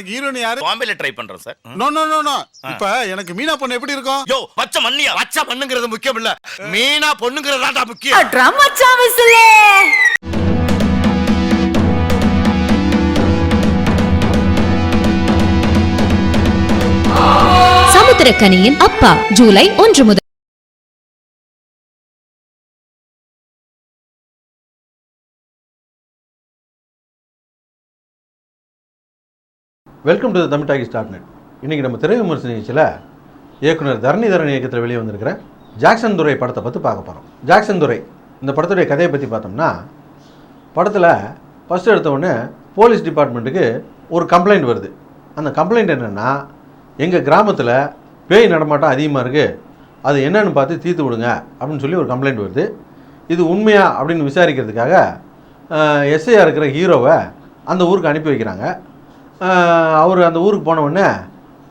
Heroine யாரு? பாம்பேல try பண்றேன் sir. No no no no. இப்ப எனக்கு மீனா பொண்ணு எப்படி இருக்கும்? யோ பச்சை மண்ணியா? பச்சை மண்ணுங்கிறது முக்கியம் இல்ல, மீனா பொண்ணுங்கிறதாடா முக்கியம். அட்ரா மச்சான் விசிலே. சமுத்திரக்கனியின் அப்பா ஜூலை 1 முதல். வெல்கம் டு தமிழ் டாக்கி ஸ்டார்ட்நெட். இன்றைக்கி நம்ம திரை விமர்சன நிகழ்ச்சியில் இயக்குனர் தரணிதரன் இயக்கத்தில் வெளியே வந்திருக்கிற ஜாக்சன் துரை படத்தை பற்றி பார்க்க போகிறோம். ஜாக்சன் துரை இந்த படத்துடைய கதையை பற்றி பார்த்தோம்னா, படத்தில் ஃபஸ்ட்டு எடுத்தவுடனே போலீஸ் டிபார்ட்மெண்ட்டுக்கு ஒரு கம்ப்ளைண்ட் வருது. அந்த கம்ப்ளைண்ட் என்னென்னா, எங்கள் கிராமத்தில் பேய் நடமாட்டம் அதிகமாக இருக்குது, அது என்னென்னு பார்த்து தீர்த்து விடுங்க அப்படின்னு சொல்லி ஒரு கம்ப்ளைண்ட் வருது. இது உண்மையா அப்படின்னு விசாரிக்கிறதுக்காக எஸ்ஐயாக இருக்கிற ஹீரோவை அந்த ஊருக்கு அனுப்பி வைக்கிறாங்க. அவர் அந்த ஊருக்கு போனவுடனே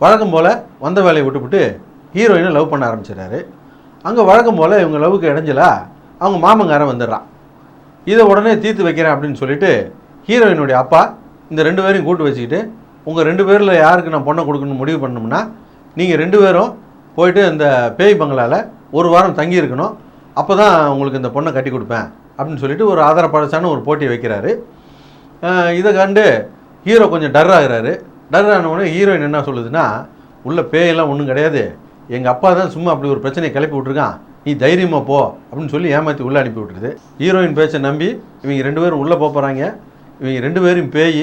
வழக்கம் போல் வந்த வேலையை விட்டுவிட்டு ஹீரோயினை லவ் பண்ண ஆரம்பிச்சிடறாரு. அங்கே வழக்கம் போல் இவங்க லவ்வுக்கு இடைஞ்சலா அவங்க மாமங்காரன் வந்துடுறான். இதை உடனே தீர்த்து வைக்கிறேன் அப்படின்னு சொல்லிட்டு ஹீரோயினுடைய அப்பா இந்த 2 பேரையும் கூட்டு வச்சுக்கிட்டு, உங்கள் 2 பேரில் யாருக்கு நான் பொண்ணை கொடுக்கணும்னு முடிவு பண்ணோம்னா, நீங்கள் 2 பேரும் போயிட்டு இந்த பேய் பங்களாவில் 1 வாரம் தங்கி இருக்கணும், அப்போ தான் உங்களுக்கு இந்த பொண்ணை கட்டி கொடுப்பேன் அப்படின்னு சொல்லிட்டு ஒரு ஆதாரப்படச்சான ஒரு போட்டி வைக்கிறாரு. இதை கண்டு ஹீரோ கொஞ்சம் டர் ஆகிறாரு. டர் ஆனவுடனே ஹீரோயின் என்ன சொல்லுதுன்னா, உள்ள பேயெல்லாம் ஒன்றும் கிடையாது, எங்கள் அப்பா தான் சும்மா அப்படி ஒரு பிரச்சனையை கிளப்பி விட்ருக்கான், நீ தைரியமாக போ அப்படின்னு சொல்லி ஏமாற்றி உள்ளே அனுப்பி விட்டுருது. ஹீரோயின் பேச்சை நம்பி இவங்க 2 பேரும் உள்ளே போகிறாங்க. இவங்க 2 பேரும் பேய்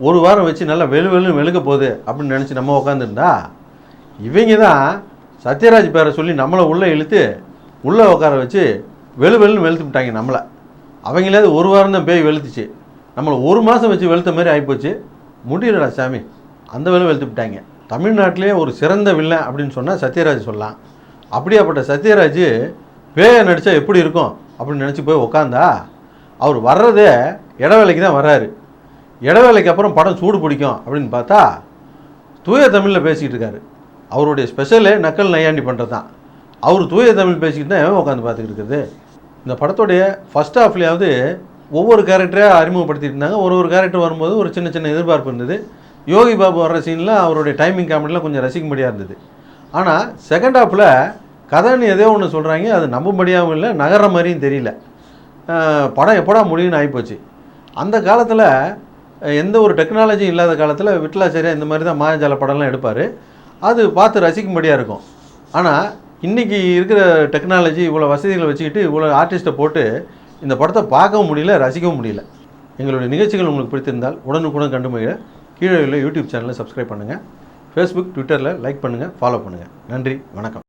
1 வாரம் வச்சு நல்லா வெளுன்னு வெளுக்க போகுது அப்படின்னு நினச்சி நம்ம உட்காந்துருந்தா, இவங்க தான் சத்யராஜ் பேரை சொல்லி நம்மளை உள்ளே இழுத்து உள்ளே உட்கார வச்சு வெளுன்னு வெளுத்து விட்டாங்க நம்மளை. அவங்களே 1 வாரம் தான் பேய் வெளுத்துச்சு, நம்மளை 1 மாதம் வச்சு வெளுத்த மாதிரி ஆகிப்போச்சு. முடியலடா சாமி, அந்த வேலை வெளுத்து விட்டாங்க. தமிழ்நாட்டிலே ஒரு சிறந்த வில்லன் அப்படின்னு சொன்னால் சத்யராஜ் சொல்லலாம். அப்படியாப்பட்ட சத்யராஜ் பேயை நடித்தா எப்படி இருக்கும் அப்படின்னு நினச்சி போய் உக்காந்தா, அவர் வர்றதே இடவேளைக்கு தான் வர்றாரு. இடவேளைக்கு அப்புறம் படம் சூடு பிடிக்கும் அப்படின்னு பார்த்தா தூய தமிழில் பேசிக்கிட்டு இருக்காரு. அவருடைய ஸ்பெஷலே நக்கல் நையாண்டி பண்ணுறது தான். அவர் தூய தமிழ் பேசிக்கிட்டு தான் உட்காந்து பார்த்துக்கிட்டு இருக்குது. இந்த படத்துடைய ஃபஸ்ட் ஹாஃப்லேயாவது ஒவ்வொரு கேரக்டராக அறிமுகப்படுத்திட்டு இருந்தாங்க. ஒரு கேரக்டர் வரும்போது ஒரு சின்ன சின்ன எதிர்பார்ப்பு இருந்தது. யோகி பாபு வர்ற சீனில் அவருடைய டைமிங் காமெடிலாம் கொஞ்சம் ரசிக்கும்படியாக இருந்தது. ஆனால் செகண்ட் ஹாஃபில் கதைன்னு எதோ ஒன்று சொல்கிறாங்க, அது நம்பும்படியாகவும் இல்லை, நகர்ற மாதிரியும் தெரியல. படம் எப்படா முடியும்னு ஆகிப்போச்சு. அந்த காலத்தில் எந்த ஒரு டெக்னாலஜியும் இல்லாத காலத்தில் விட்லாச்சாரியா இந்த மாதிரி தான் மாயாஜால படம்லாம் எடுப்பார். அது பார்த்து ரசிக்கும்படியாக இருக்கும். ஆனால் இன்றைக்கி இருக்கிற டெக்னாலஜி இவ்வளோ வசதிகளை வச்சுக்கிட்டு இவ்வளோ ஆர்டிஸ்ட்டை போட்டு இந்த படத்தை பார்க்கவும் முடியல, ரசிக்கவும் முடியல. எங்களுடைய நிகழ்ச்சிகள் உங்களுக்கு பிடித்திருந்தால் உடனுக்குடன் கண்டுமொழிய கீழே உள்ள யூடியூப் சேனலை சப்ஸ்கிரைப் பண்ணுங்கள். ஃபேஸ்புக், ட்விட்டரில் லைக் பண்ணுங்கள், ஃபாலோ பண்ணுங்கள். நன்றி, வணக்கம்.